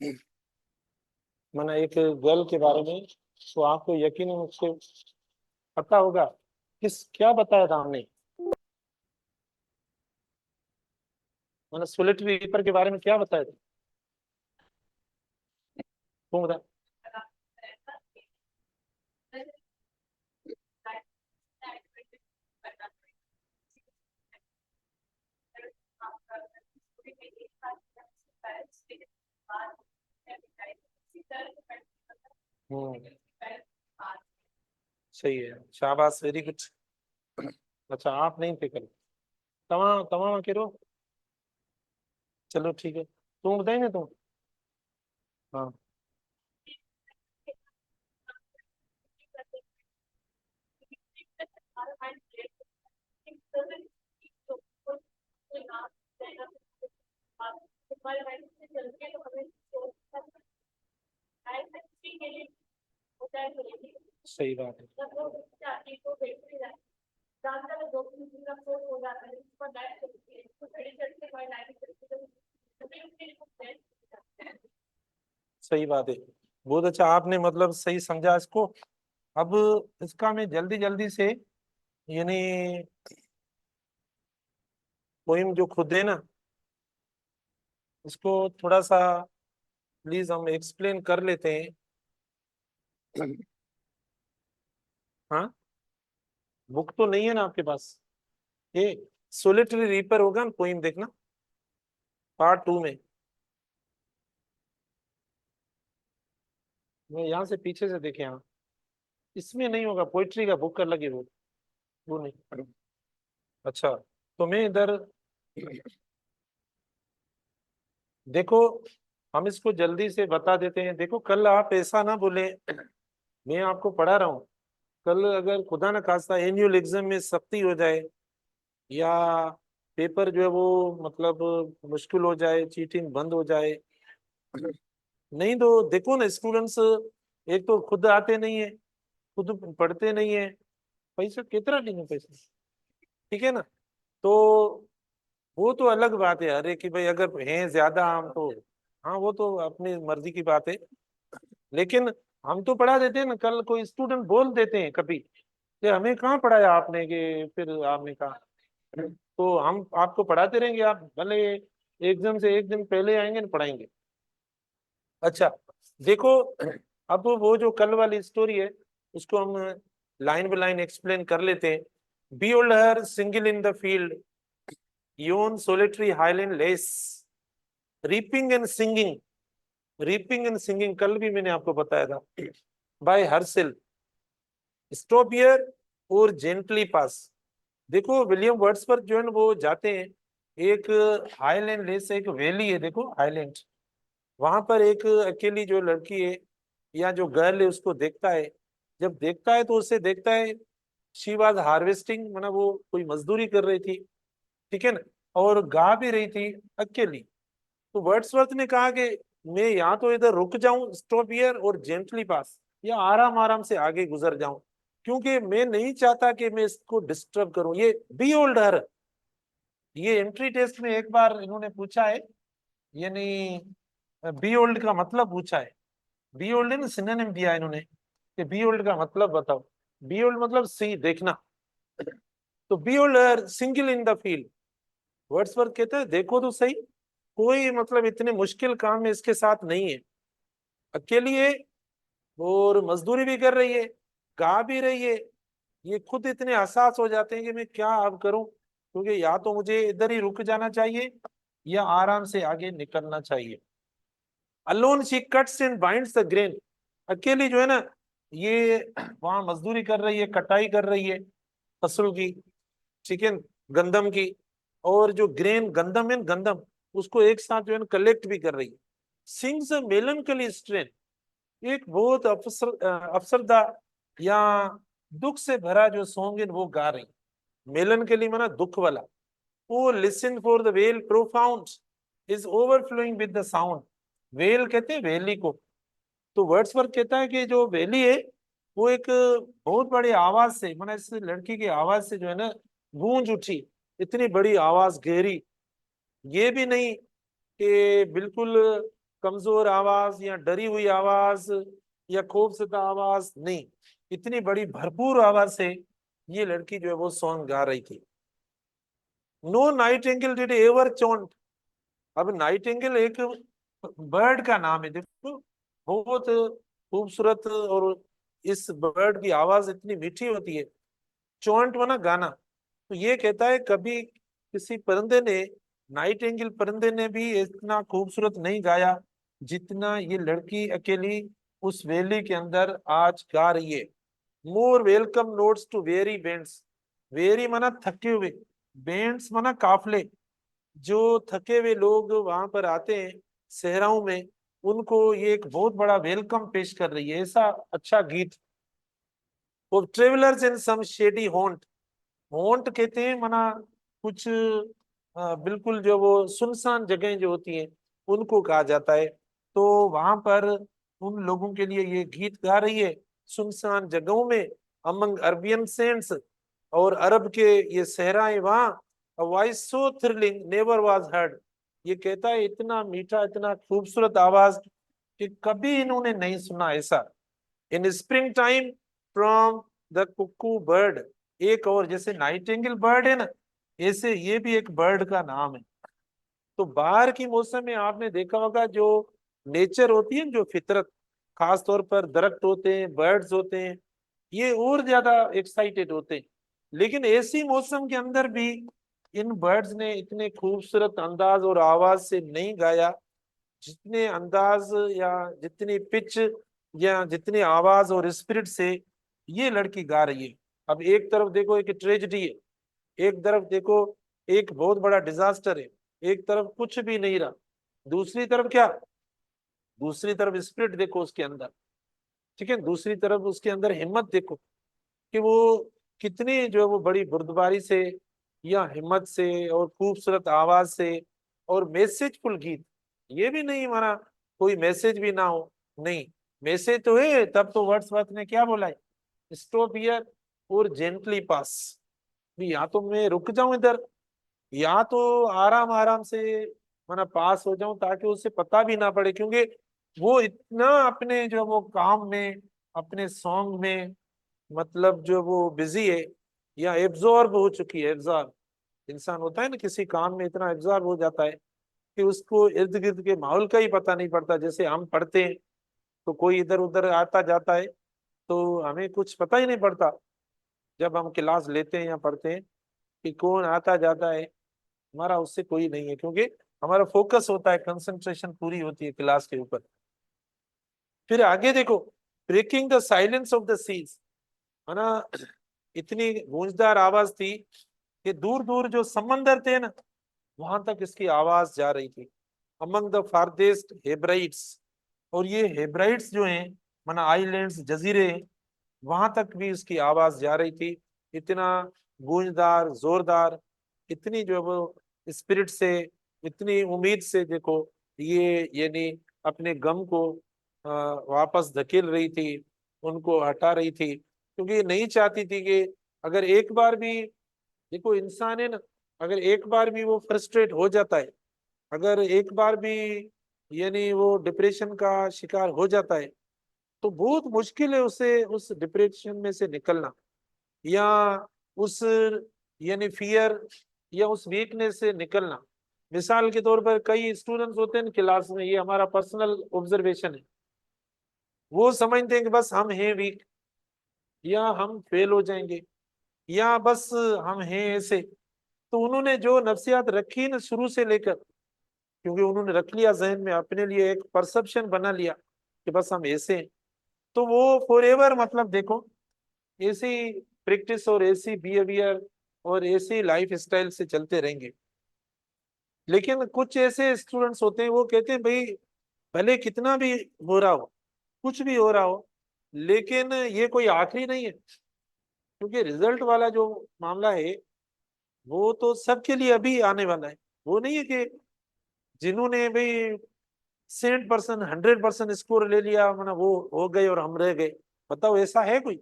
मैंने एक गर्ल के बारे में, तो आपको यकीन उससे पता होगा किस क्या बताया था हमने। मैंने सोलिटरी रीपर के बारे में क्या बताया था, तुम बता। हम्म, सही है, शाबाश, वेरी गुड। अच्छा, आप नहीं थे कल, तमाम तमाम करो। चलो ठीक है, तुम बताएंगे तुम। हाँ। सही बात है। सही बात है, बहुत अच्छा, आपने मतलब सही समझा इसको। अब इसका मैं जल्दी जल्दी से, यानी पोइम जो खुद है ना, इसको थोड़ा सा प्लीज हम एक्सप्लेन कर लेते हैं। हाँ, बुक तो नहीं है ना आपके पास? ये सोलिटरी रीपर होगा ना पोइम, देखना पार्ट 2 में। मैं यहाँ से पीछे से देखे, हाँ, इसमें नहीं होगा, पोइट्री का बुक कर लगे वो नहीं। अच्छा, तो मैं इधर देखो, हम इसको जल्दी से बता देते हैं। देखो, कल आप ऐसा ना बोले, मैं आपको पढ़ा रहा हूँ, कल अगर खुदा न खास्ता एनुअल एग्जाम में सख्ती हो जाए, या पेपर जो है वो मतलब मुश्किल हो जाए, चीटिंग बंद हो जाए, नहीं तो देखो ना, स्टूडेंट्स एक तो खुद आते नहीं है, खुद पढ़ते नहीं है, पैसा कितना देंगे पैसा, ठीक है ना? तो वो तो अलग बात है, अरे कि भाई अगर हैं ज्यादा हम तो, हाँ वो तो अपनी मर्जी की बात है। लेकिन हम तो पढ़ा देते हैं ना, कल कोई स्टूडेंट बोल देते हैं कभी कि हमें कहाँ पढ़ाया आपने, कि फिर आपने कहा, तो हम आपको पढ़ाते रहेंगे, आप भले एग्जाम से एक दिन पहले आएंगे ना पढ़ाएंगे। अच्छा, देखो, अब वो जो कल वाली स्टोरी है, उसको हम लाइन बाय लाइन एक्सप्लेन कर लेते हैं। Behold her single in the field, yon solitary highland lace, reaping and singing, reaping and singing कल भी मैंने आपको बताया था, by herself, stop here और gently pass। देखो, विलियम वर्ड्सवर्थ जो है ना, वो जाते हैं एक हाईलैंड लेस, एक वैली है, देखो हाईलैंड, वहां पर एक अकेली जो लड़की है या जो गर्ल है उसको देखता है। जब देखता है तो उससे देखता है, शी वाज हार्वेस्टिंग, मतलब वो कोई मजदूरी कर रही थी, ठीक है ना, और गा भी रही थी अकेली। तो वर्ड्सवर्थ ने कहा कि मैं या तो इधर रुक जाऊं, स्टॉप हियर, और जेंटली पास, या आराम आराम से आगे गुजर जाऊं, क्योंकि मैं नहीं चाहता कि मैं इसको डिस्टर्ब करूं। ये बी ओल्ड हर, ये एंट्री टेस्ट में एक बार इन्होंने पूछा है, यानी बी ओल्ड का मतलब पूछा है। बी ओल्ड ने सिनोनिम दिया है इन्होंने, कि बी ओल्ड का मतलब बताओ। बी ओल्ड मतलब सी, देखना। तो behold single in the field, Wordsworth कहते हैं देखो तो सही, कोई मतलब इतने मुश्किल काम में इसके साथ नहीं है, अकेली है, और मजदूरी भी कर रही है, गा भी रही है। ये खुद इतने हसास हो जाते हैं कि मैं क्या अब करूं, क्योंकि या तो मुझे इधर ही रुक जाना चाहिए या आराम से आगे निकलना चाहिए। Alone she cuts and binds the grain, अकेली जो है ना, ये वहां मजदूरी कर रही है, कटाई कर रही है फसल की, चिकन, गंदम की, और जो ग्रेन गंदम है, गंदम, उसको एक साथ जो है ना कलेक्ट भी कर रही है। सिंग्स अ मेलनकली स्ट्रेन, एक बहुत अफसरदा या दुख से भरा जो सॉन्ग है वो गा रही, मेलनकली मना दुख वाला। O listen for the vale profound is overflowing with the sound, vale कहते हैं वैली को। तो वर्ड्सवर्थ कहता है कि जो वैली है वो एक बहुत बड़ी आवाज से, माना इस लड़की की आवाज से जो है ना गूंज उठी, इतनी बड़ी आवाज, गहरी, ये भी नहीं कि बिल्कुल कमजोर आवाज या डरी हुई आवाज या खौफजदा आवाज नहीं, इतनी बड़ी भरपूर आवाज से ये लड़की जो है वो सॉन्ग गा रही थी। No nightingale did ever chant. अब नाइटिंगेल एक बर्ड का नाम है, देखो बहुत खूबसूरत, और इस बर्ड की आवाज इतनी मीठी होती है। चॉन्ट माना गाना। तो ये कहता है कभी किसी परिंदे ने, नाइटिंगेल परिंदे ने भी इतना खूबसूरत नहीं गाया जितना ये लड़की अकेली उस वैली के अंदर आज गा रही है। More welcome notes to weary bands. Weary माना थके हुए, बैंड्स माना काफले। जो थके हुए लोग वहां पर आते हैं सहराओं में, उनको ये एक बहुत बड़ा वेलकम पेश कर रही है, ऐसा अच्छा गीत। वो travellers in some shady haunt. Haunt कहते हैं मना कुछ बिल्कुल जो वो सुनसान जगह जो होती हैं उनको कहा जाता है। तो वहां पर उन लोगों के लिए ये गीत गा रही है सुनसान जगहों में, अमंग अरबियन सेंट्स, और अरब के ये सहराएं वहां। Voice so thrilling never was heard. ये कहता है इतना मीठा, इतना खूबसूरत आवाज कि कभी इन्होंने नहीं सुना ऐसा। इन spring time from the Kuku bird. एक और जैसे नाइटिंगेल बर्ड है ना, ऐसे ये भी एक बर्ड का नाम है। तो बाहर की मौसम में आपने देखा होगा जो नेचर होती है, जो फितरत, खास तौर पर दरख्त होते हैं, बर्ड्स होते हैं, ये और ज्यादा एक्साइटेड होते हैं। लेकिन ऐसी मौसम के अंदर भी इन बर्ड्स ने इतने खूबसूरत अंदाज और आवाज से नहीं गाया जितने अंदाज या जितनी पिच या जितनी आवाज और स्पिरिट से ये लड़की गा रही है। अब एक तरफ देखो एक ट्रेजेडी है, एक तरफ देखो एक बहुत बड़ा डिजास्टर है, एक तरफ कुछ भी नहीं रहा, दूसरी तरफ क्या, दूसरी तरफ स्पिरिट देखो उसके अंदर। ठीक है, दूसरी तरफ उसके अंदर हिम्मत देखो कि वो कितनी जो है वो बड़ी बुर्दबारी से या हिम्मत से और खूबसूरत आवाज से और मैसेजफुल गीत। ये भी नहीं माना कोई मैसेज भी ना हो, नहीं, मैसेज तो है। तब तो वर्ड्सवर्थ ने क्या बोला है, स्टॉप हियर और जेंटली पास। भी या तो मैं रुक जाऊं इधर, या तो आराम आराम से माना पास हो जाऊं ताकि उसे पता भी ना पड़े, क्योंकि वो इतना अपने जो वो काम में, अपने सॉन्ग में, मतलब जो वो बिजी है या एब्जॉर्ब हो चुकी है। एब्जॉर्ब इंसान होता है ना, किसी काम में इतना एब्जॉर्ब हो जाता है कि उसको इर्द गिर्द के माहौल का ही पता नहीं पड़ता। जैसे हम पढ़ते हैं तो कोई इधर उधर आता जाता है तो हमें कुछ पता ही नहीं पड़ता जब हम क्लास लेते हैं या पढ़ते हैं कि कौन आता जाता है, हमारा उससे कोई नहीं है, क्योंकि हमारा फोकस होता है, कंसंट्रेशन पूरी होती है क्लास के ऊपर। फिर आगे देखो, breaking the silence of the seas, है ना, इतनी गूंजदार आवाज थी कि दूर दूर जो समंदर थे ना वहां तक इसकी आवाज जा रही थी। अमंग द फारदेस्ट हेब्राइट्स, और ये हेब्राइट्स जो हैं माना आइलैंड्स, जजीरे, वहां तक भी इसकी आवाज जा रही थी। इतना गूंजदार, जोरदार, इतनी जो है वो स्पिरिट से, इतनी उम्मीद से देखो ये यानी अपने गम को वापस धकेल रही थी, उनको हटा रही थी, क्योंकि ये नहीं चाहती थी कि अगर एक बार भी, देखो इंसान है ना, अगर एक बार भी वो फ्रस्ट्रेट हो जाता है, अगर एक बार भी यानी वो डिप्रेशन का शिकार हो जाता है, तो बहुत मुश्किल है उसे उस डिप्रेशन में से निकलना, या उस यानी फियर या उस वीकनेस से निकलना। मिसाल के तौर पर कई स्टूडेंट्स होते हैं क्लास में, ये हमारा पर्सनल ऑब्जर्वेशन है, वो समझते हैं कि बस हम हैं वीक, या हम फेल हो जाएंगे, या बस हम हैं ऐसे। तो उन्होंने जो नफ्सियात रखी ना शुरू से लेकर, क्योंकि उन्होंने रख लिया जहन में, अपने लिए एक परसेप्शन बना लिया कि बस हम ऐसे हैं, तो वो फॉर एवर मतलब देखो ऐसी प्रैक्टिस और ऐसी बिहेवियर और ऐसी लाइफ स्टाइल से चलते रहेंगे। लेकिन कुछ ऐसे स्टूडेंट्स होते हैं वो कहते हैं भाई भले कितना भी हो रहा हो, कुछ भी हो रहा हो, लेकिन ये कोई आखिरी नहीं है, क्योंकि रिजल्ट वाला जो मामला है वो तो सबके लिए अभी आने वाला है। वो नहीं है कि जिन्होंने भाई 100%, 100% स्कोर ले लिया माना वो हो गए और हम रह गए। बताओ ऐसा है कोई?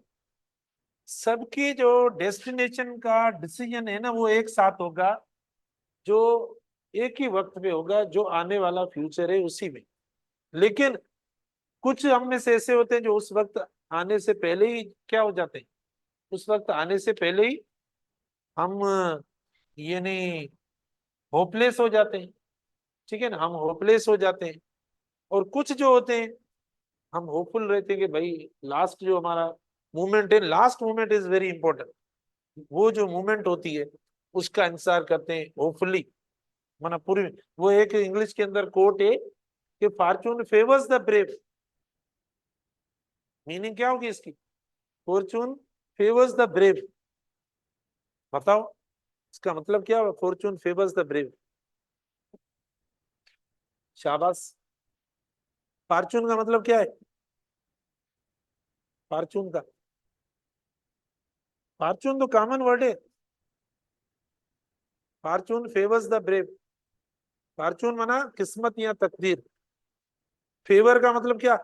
सबकी जो डेस्टिनेशन का डिसीजन है ना वो एक साथ होगा, जो एक ही वक्त में होगा, जो आने वाला फ्यूचर है उसी में। लेकिन कुछ हम में से ऐसे होते हैं जो उस वक्त आने से पहले ही क्या हो जाते हैं, उस वक्त आने से पहले ही हम ये नहीं होपलेस हो जाते हैं। ठीक है ना, हम होपलेस हो जाते हैं। और कुछ जो होते हैं हम होपफुल रहते हैं कि भाई लास्ट जो हमारा मूवमेंट है, last movement is very important. वो जो मूवमेंट होती है उसका इंतजार करते हैं होपफुली। माना पूरी, वो एक इंग्लिश के अंदर कोट है कि Fortune favours the brave. Meaning क्या होगी इसकी? Fortune favours the brave. बताओ इसका मतलब क्या हुआ, फॉर्चून फेवर्स द ब्रेव। शाबाश। फॉर्चून का मतलब क्या है? फॉर्चून का, फॉर्चून तो कॉमन वर्ड है। Fortune favours the brave. Fortune माना किस्मत या तकदीर। फेवर का मतलब क्या?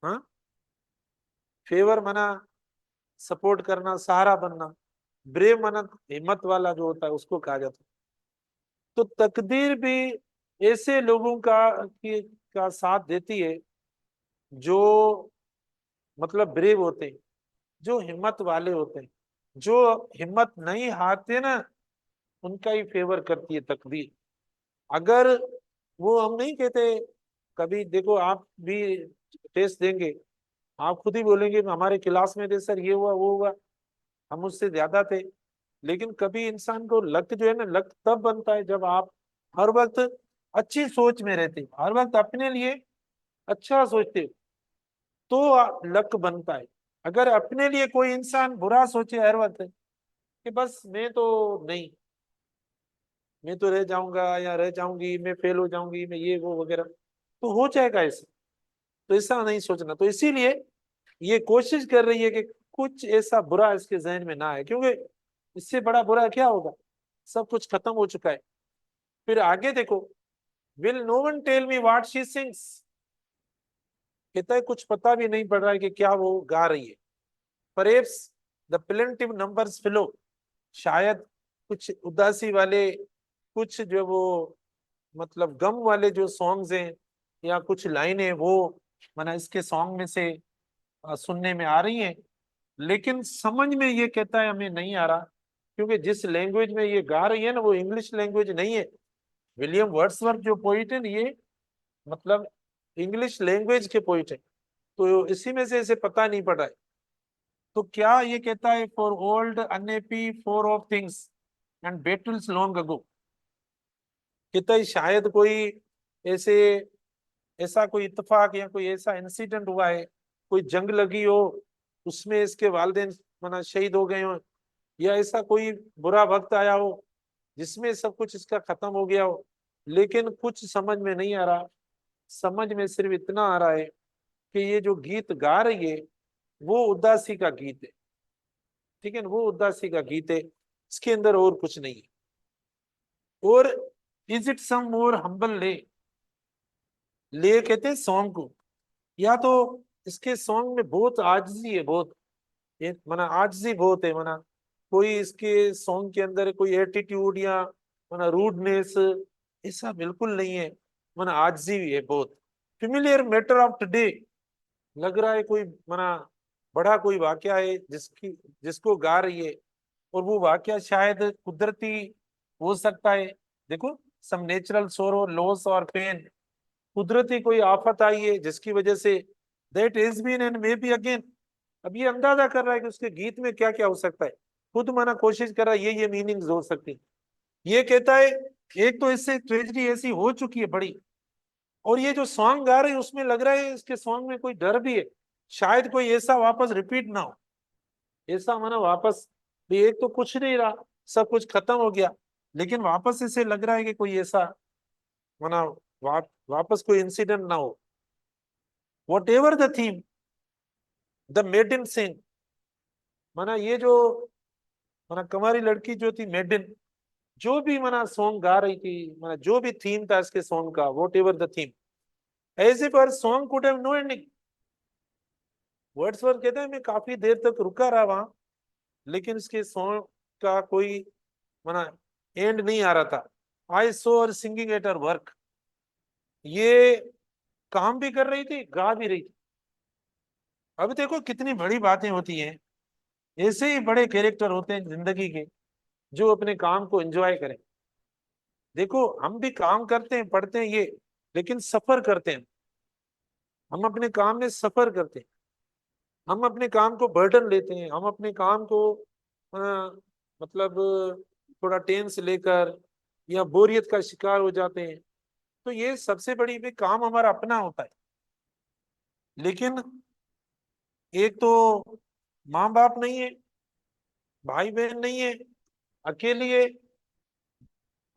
हाँ, फेवर माना सपोर्ट करना, सहारा बनना। ब्रेव माना हिम्मत वाला जो होता है उसको कहा जाता है। तो तकदीर भी ऐसे लोगों का साथ देती है जो मतलब ब्रेव होते हैं, जो हिम्मत वाले होते हैं। जो हिम्मत नहीं हारते ना, उनका ही फेवर करती है तकदीर। अगर वो, हम नहीं कहते, कभी देखो आप भी टेस्ट देंगे, आप खुद ही बोलेंगे हमारे क्लास में थे सर, ये हुआ वो हुआ, हम उससे ज्यादा थे। लेकिन कभी इंसान को लक जो है ना, लक तब बनता है जब आप हर वक्त अच्छी सोच में रहते हो, हर वक्त अपने लिए अच्छा सोचते हो, तो लक बनता है। अगर अपने लिए कोई इंसान बुरा सोचे हर वक्त कि बस मैं तो नहीं, मैं तो रह जाऊंगा या रह जाऊंगी, मैं फेल हो जाऊंगी, मैं ये वो वगैरह, तो हो जाएगा ऐसा। तो ऐसा नहीं सोचना। तो इसीलिए ये कोशिश कर रही है कि कुछ ऐसा बुरा इसके जहन में ना आए, क्योंकि इससे बड़ा बुरा क्या होगा, सब कुछ खत्म हो चुका है। फिर आगे देखो, will no one tell me what she sings. कहता है कुछ पता भी नहीं पड़ रहा है कि क्या वो गा रही है। Perhaps the plaintive numbers flow। शायद कुछ उदासी वाले, कुछ जो वो मतलब गम वाले जो सॉन्ग्स हैं या कुछ लाइनें वो माना इसके सॉन्ग में से सुनने में आ रही हैं। लेकिन समझ में ये कहता है हमें नहीं आ रहा, क्योंकि जिस लैंग्वेज में ये गा रही है ना वो इंग्लिश लैंग्वेज नहीं है। विलियम वर्ड्सवर्थ जो पोइट है ना, ये मतलब इंग्लिश लैंग्वेज के पोइट है। तो इसी में से इसे पता नहीं पड़ रहा है। तो क्या ये कहता है, for old unhappy four of things and battles long ago. कहता है शायद कोई ऐसे, ऐसा कोई इत्तेफाक या कोई ऐसा इंसिडेंट हुआ है, कोई जंग लगी हो, उसमें इसके वालिदैन मना शहीद हो गए हो, या ऐसा कोई बुरा वक्त आया हो जिसमें सब कुछ इसका खत्म हो गया हो। लेकिन कुछ समझ में नहीं आ रहा। समझ में सिर्फ इतना आ रहा है कि ये जो गीत गा रही है वो उदासी का गीत है। ठीक है ना, वो उदासी का गीत है, इसके अंदर और कुछ नहीं है। और is it some more humble lay. Lay कहते हैं सॉन्ग को, या तो इसके सॉन्ग में बहुत आजिजी है, बहुत ये मना आजिजी बहुत है। मना कोई इसके सॉन्ग के अंदर कोई एटीट्यूड या मना रूडनेस ऐसा बिल्कुल नहीं है। मना आजिजी है बहुत। फिमिलियर मैटर ऑफ टुडे। लग रहा है कोई मना बड़ा कोई वाकया है जिसकी, जिसको गा रही है। और वो वाकया शायद कुदरती हो सकता है। देखो, some natural sorrow loss or pain. कुदरती कोई आफत आई है जिसकी वजह से that is been and may be again. अब ये अंदाजा कर रहा है कि उसके गीत में क्या क्या हो सकता है। खुद माना कोशिश कर रहा है ये मीनिंग्स हो सकती है। ये कहता है एक तो इससे ट्रेजेडी ऐसी हो चुकी है बड़ी, और ये जो सॉन्ग गा रही है उसमें लग रहा है इसके सॉन्ग में कोई डर भी है, शायद कोई ऐसा वापस रिपीट ना हो। ऐसा माना वापस भी, एक तो कुछ नहीं रहा, सब कुछ खत्म हो गया, लेकिन वापस इसे लग रहा है कि कोई ऐसा माना वापस कोई इंसिडेंट ना हो। Whatever the theme the maiden sing. माना ये जो माना कुमारी लड़की जो थी मेडन, जो भी माना सॉन्ग गा रही थी, माना जो भी थीम था इसके सॉन्ग का, whatever the theme, as if her song could have no ending. Wordsworth कहते हैं मैं काफी देर तक रुका रहा वहां, लेकिन इसके सॉन्ग का कोई माना एंड नहीं आ रहा था। आई सो हर सिंगिंग एट हर वर्क। ये काम भी कर रही थी, गा भी रही थी। अब देखो कितनी बड़ी बातें होती हैं। ऐसे ही बड़े कैरेक्टर होते हैं जिंदगी के, जो अपने काम को एंजॉय करें। देखो हम भी काम करते हैं, पढ़ते हैं ये, लेकिन सफर करते हैं। हम अपने काम में सफर करते हैं। हम अपने काम को बर्डन लेते हैं, हम अपने काम को अ, मतलब थोड़ा टेंस लेकर या बोरियत का शिकार हो जाते हैं। तो ये सबसे बड़ी भी काम हमारा अपना होता है। लेकिन एक तो माँ बाप नहीं है, भाई बहन नहीं है, अकेली है,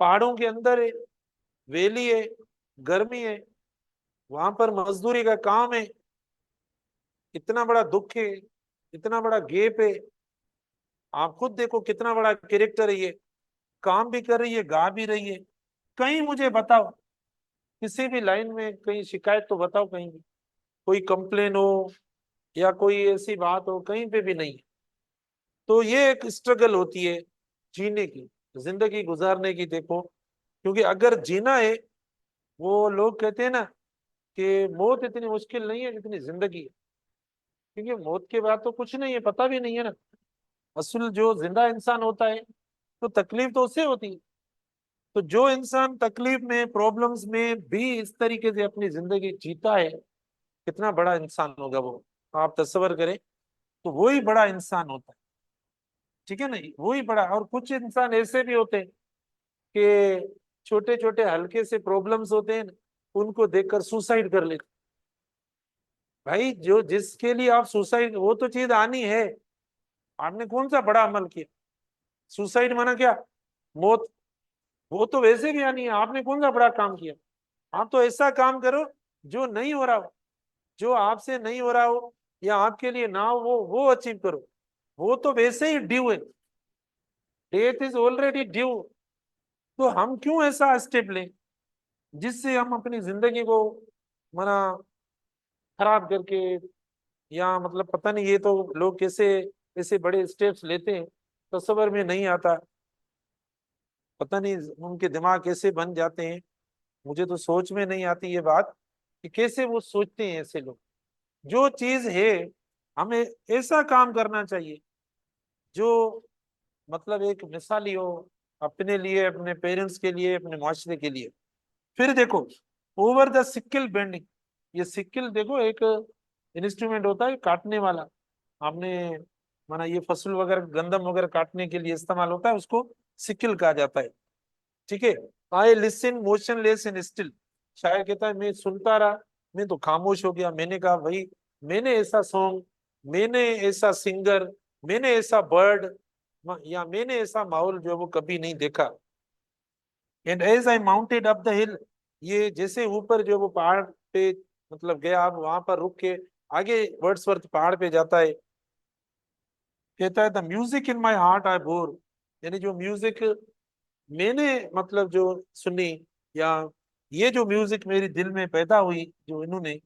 पहाड़ों के अंदर है, वेली है, गर्मी है, वहां पर मजदूरी का काम है, इतना बड़ा दुख है, इतना बड़ा गेप है। आप खुद देखो कितना बड़ा कैरेक्टर है ये, काम भी कर रही है, गा भी रही है। कहीं मुझे बताओ, किसी भी लाइन में कहीं शिकायत तो बताओ, कहीं भी कोई कंप्लेन हो या कोई ऐसी बात हो, कहीं पे भी नहीं। तो ये एक स्ट्रगल होती है जीने की, जिंदगी गुजारने की। देखो क्योंकि अगर जीना है, वो लोग कहते हैं ना कि मौत इतनी मुश्किल नहीं है जितनी जिंदगी है। क्योंकि मौत के बाद तो कुछ नहीं है, पता भी नहीं है ना। असल जो जिंदा इंसान होता है, तो तकलीफ तो उससे होती है। तो जो इंसान तकलीफ में, प्रॉब्लम्स में भी इस तरीके से अपनी जिंदगी जीता है, कितना बड़ा इंसान होगा वो, आप तस्वर करें। तो वही बड़ा इंसान होता है। ठीक है ना, वही बड़ा। और कुछ इंसान ऐसे भी होते हैं कि छोटे छोटे हल्के से प्रॉब्लम्स होते हैं ना, उनको देखकर सुसाइड कर लेते। भाई जो जिसके लिए आप सुसाइड, वो तो चीज आनी है। आपने कौन सा बड़ा अमल किया? सुसाइड माना क्या? मौत। वो तो वैसे भी आनी है, आपने कौन सा बड़ा काम किया? आप तो ऐसा काम करो जो नहीं हो रहा हो, जो आपसे नहीं हो रहा हो या आपके लिए ना हो, वो अचीव करो। वो तो वैसे ही ड्यू है, डेथ इज ऑलरेडी ड्यू। तो हम क्यों ऐसा स्टेप लें जिससे हम अपनी जिंदगी को मना खराब करके, या मतलब पता नहीं, ये तो लोग कैसे ऐसे बड़े स्टेप्स लेते हैं, तस्वर में नहीं आता। पता नहीं उनके दिमाग कैसे बन जाते हैं। मुझे तो सोच में नहीं आती ये बात कि कैसे वो सोचते हैं ऐसे लोग। जो चीज है, हमें ऐसा काम करना चाहिए जो मतलब एक मिसाली हो, अपने लिए, अपने पेरेंट्स के लिए, अपने माशरे के लिए। फिर देखो, ओवर द सिक्किल बेंडिंग। ये सिक्किल देखो, एक इंस्ट्रूमेंट होता है काटने वाला। आपने माना ये फसल वगैरह, गंदम वगैरह काटने के लिए इस्तेमाल होता है, उसको सिक्किल कहा जाता है। ठीक है। I listen motionless and still. शायर कहता है मैं सुनता रहा, मैं तो खामोश हो गया। मैंने कहा भाई, मैंने ऐसा सॉन्ग, मैंने ऐसा सिंगर, मैंने ऐसा बर्ड, या मैंने ऐसा माहौल जो है वो कभी नहीं देखा। And as I mounted up the hill. ये जैसे ऊपर जो वो पहाड़ पे मतलब गया, आप वहां पर रुक के आगे वर्ड्सवर्थ पहाड़ पे जाता है। कहता है the music in my heart I bore. यानी जो म्यूजिक मैंने मतलब जो सुनी, या ये जो म्यूजिक मेरी दिल में पैदा हुई जो इन्होंने,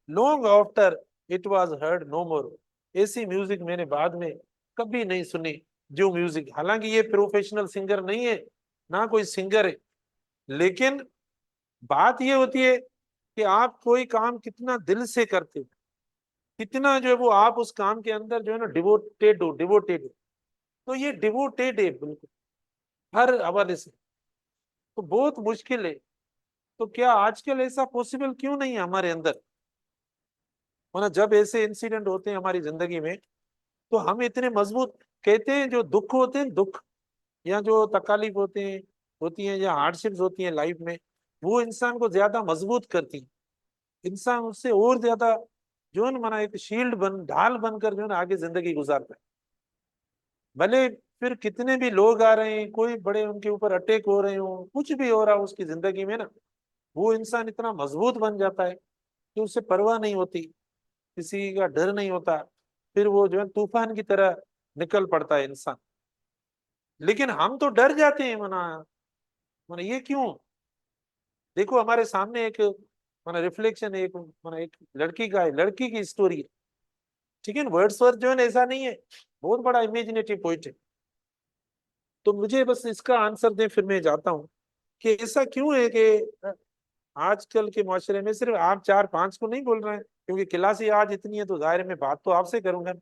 long after it was heard no more. ऐसी म्यूजिक मैंने बाद में कभी नहीं सुनी। जो म्यूजिक, हालांकि ये प्रोफेशनल सिंगर नहीं है, ना कोई सिंगर है, लेकिन बात ये होती है कि आप कोई काम कितना दिल से करते हो, कितना जो है वो आप उस काम के अंदर जो है ना डिवोटेड हो। तो ये डिवोटेड है बिल्कुल, हर हवाले से। तो बहुत मुश्किल है। तो क्या आजकल ऐसा पॉसिबल क्यों नहीं है हमारे अंदर? वरना जब ऐसे इंसिडेंट होते हैं हमारी जिंदगी में, तो हम इतने मजबूत। कहते हैं जो दुख होते हैं, दुख या जो तकालीफ होते हैं, होती हैं, या हार्डशिप्स होती हैं लाइफ में, वो इंसान को ज्यादा मजबूत करती हैं। इंसान उससे और ज्यादा जो है ना, माना एक शील्ड बन, ढाल बनकर जो है ना आगे जिंदगी गुजारता है। भले फिर कितने भी लोग आ रहे हैं, कोई बड़े उनके ऊपर अटैक हो रहे हो, कुछ भी हो रहा हो उसकी जिंदगी में ना, वो इंसान इतना मजबूत बन जाता है कि उससे परवाह नहीं होती, किसी का डर नहीं होता। फिर वो जो है तूफान की तरह निकल पड़ता है इंसान। लेकिन हम तो डर जाते हैं, मना मना ये क्यों? देखो हमारे सामने एक मना रिफ्लेक्शन, एक मना एक लड़की का है, लड़की की स्टोरी है। ठीक है, वर्ड्सवर्थ जो है ना ऐसा नहीं है, बहुत बड़ा इमेजिनेटिव पोइट है। तो मुझे बस इसका आंसर दें, फिर मैं जाता हूँ कि ऐसा क्यों है कि आजकल के माशरे में सिर्फ आप 4-5 को नहीं बोल रहे हैं, क्योंकि क्लास ही आज इतनी है तो जाहिर में बात तो आपसे करूंगा,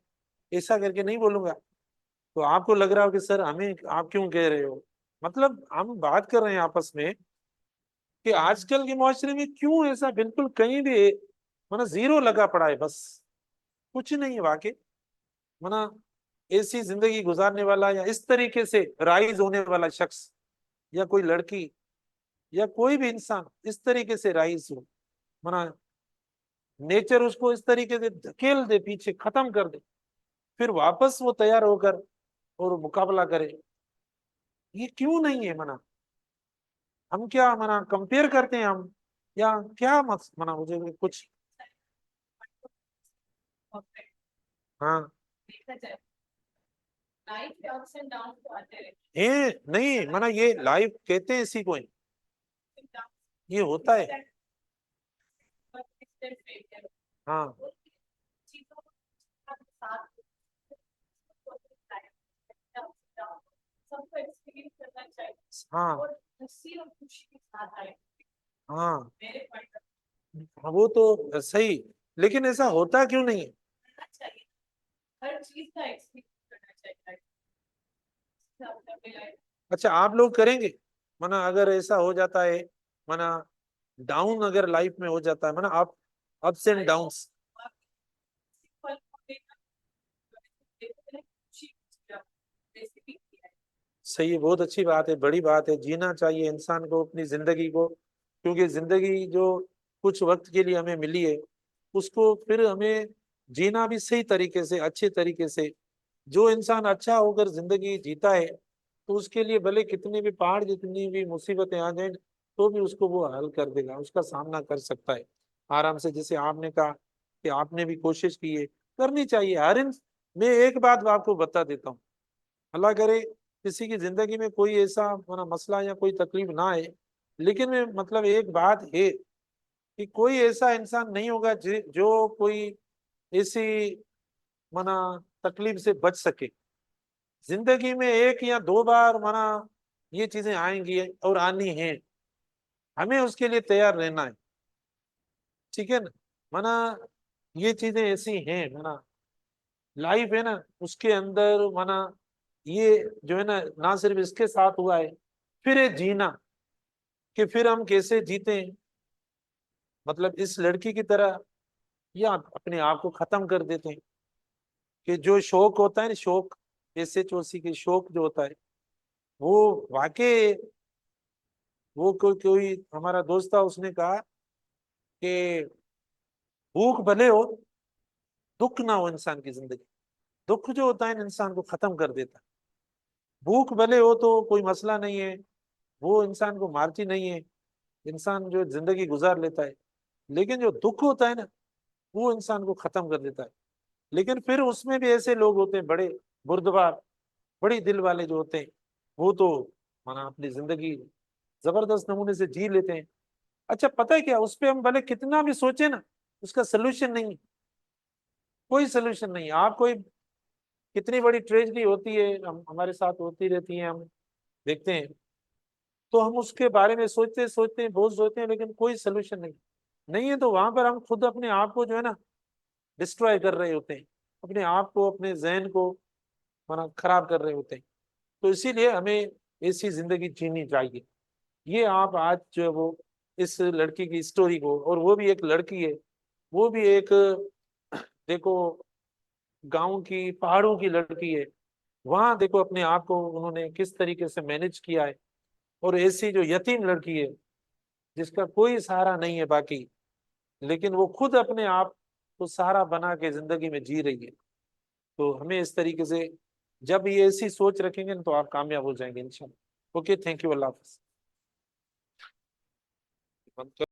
ऐसा करके नहीं बोलूंगा। तो आपको लग रहा हो कि सर हमें आप क्यों कह रहे हो, मतलब हम बात कर रहे हैं आपस में कि आजकल के माशरे में क्यों ऐसा बिल्कुल कहीं भी मतलब जीरो लगा पड़ा है, बस कुछ नहीं है वाकई। मना ऐसी जिंदगी गुजारने वाला या इस तरीके से राइज होने वाला शख्स या कोई लड़की या कोई भी इंसान इस तरीके से राइज हो, मना नेचर उसको इस तरीके से धकेल दे पीछे, खत्म कर दे, फिर वापस वो तैयार होकर और मुकाबला करे, ये क्यों नहीं है। मना हम क्या मना कंपेयर करते हैं हम, या क्या मत मना मुझे कुछ। हाँ लाइफ के अप्स एंड डाउन तो आते रहते ये नहीं मना ये लाइफ कहते हैं इसी को ही, हैं, ये होता है। हाँ चीजों के साथ सबको एक्सपीरियंस करना चाहिए हाँ और हंसी और खुशी के साथ आए हाँ मेरे पॉइंट हाँ, वो तो सही, लेकिन ऐसा होता क्यों नहीं है। करना चाहिए हर चीज का एक्सपीरियंस करना चाहिए अच्छा आप लोग करेंगे, मना अगर ऐसा हो जाता है, मना डाउन अगर लाइफ में हो जाता है, मना आप अप्स एंड डाउन्स, सही है, बहुत अच्छी बात है, बड़ी बात है, जीना चाहिए इंसान को अपनी जिंदगी को, क्योंकि जिंदगी जो कुछ वक्त के लिए हमें मिली है उसको फिर हमें जीना भी सही तरीके से, अच्छे तरीके से। जो इंसान अच्छा होकर जिंदगी जीता है तो उसके लिए भले कितने भी पहाड़ जितनी भी मुसीबतें आ जाए तो भी उसको वो हल कर देगा, उसका सामना कर सकता है आराम से। जैसे आपने कहा कि आपने भी कोशिश की है, करनी चाहिए हर मैं एक बात आपको बता देता हूँ, अल्लाह करे किसी की जिंदगी में कोई ऐसा मसला या कोई तकलीफ ना आए, लेकिन मैं मतलब एक बात है कि कोई ऐसा इंसान नहीं होगा जो कोई ऐसी मना तकलीफ से बच सके। जिंदगी में एक या दो बार मना ये चीजें आएंगी और आनी है, हमें उसके लिए तैयार रहना है, ठीक है ना। मना ये चीजें ऐसी हैं, मना लाइफ है ना उसके अंदर, मना ये जो है ना सिर्फ इसके साथ हुआ है, फिर ये जीना कि फिर हम कैसे जीते हैं, मतलब इस लड़की की तरह, या अपने आप को खत्म कर देते हैं। कि जो शौक होता है ना, शौक ऐसे चौसी के शौक जो होता है वो वाकई, वो कोई हमारा दोस्त था उसने कहा कि भूख भले हो, दुख ना हो इंसान की जिंदगी, दुख जो होता है ना इंसान को खत्म कर देता है। भूख भले हो तो कोई मसला नहीं है, वो इंसान को मारती नहीं है, इंसान जो जिंदगी गुजार लेता है। लेकिन जो दुख होता है ना वो इंसान को खत्म कर देता है। लेकिन फिर उसमें भी ऐसे लोग होते हैं बड़े बुर्दबार, बड़ी दिल वाले जो होते हैं, वो तो माना अपनी जिंदगी जबरदस्त नमूने से जी लेते हैं। अच्छा पता है क्या, उस पे हम भले कितना भी सोचे ना, उसका सोल्यूशन नहीं है, कोई सोल्यूशन नहीं है। आप कोई कितनी बड़ी ट्रेजेडी होती है हमारे साथ होती रहती है, हम देखते हैं, तो हम उसके बारे में सोचते सोचते हैं, बहुत सोचते हैं, लेकिन कोई सोल्यूशन नहीं नहीं है। तो वहां पर हम खुद अपने आप को जो है ना डिस्ट्रॉय कर रहे होते हैं, अपने आप को, अपने जहन को माना खराब कर रहे होते हैं। तो इसीलिए हमें ऐसी जिंदगी जीनी चाहिए। ये आप आज जो है वो इस लड़की की स्टोरी को, और वो भी एक लड़की है, वो भी एक देखो गांव की पहाड़ों की लड़की है, वहां देखो अपने आप को उन्होंने किस तरीके से मैनेज किया है। और ऐसी जो यतीम लड़की है जिसका कोई सहारा नहीं है बाकी, लेकिन वो खुद अपने आप को सहारा बना के जिंदगी में जी रही है। तो हमें इस तरीके से जब ये ऐसी सोच रखेंगे ना तो आप कामयाब हो जाएंगे इंशाल्लाह। Okay, thank you, Allah Hafiz.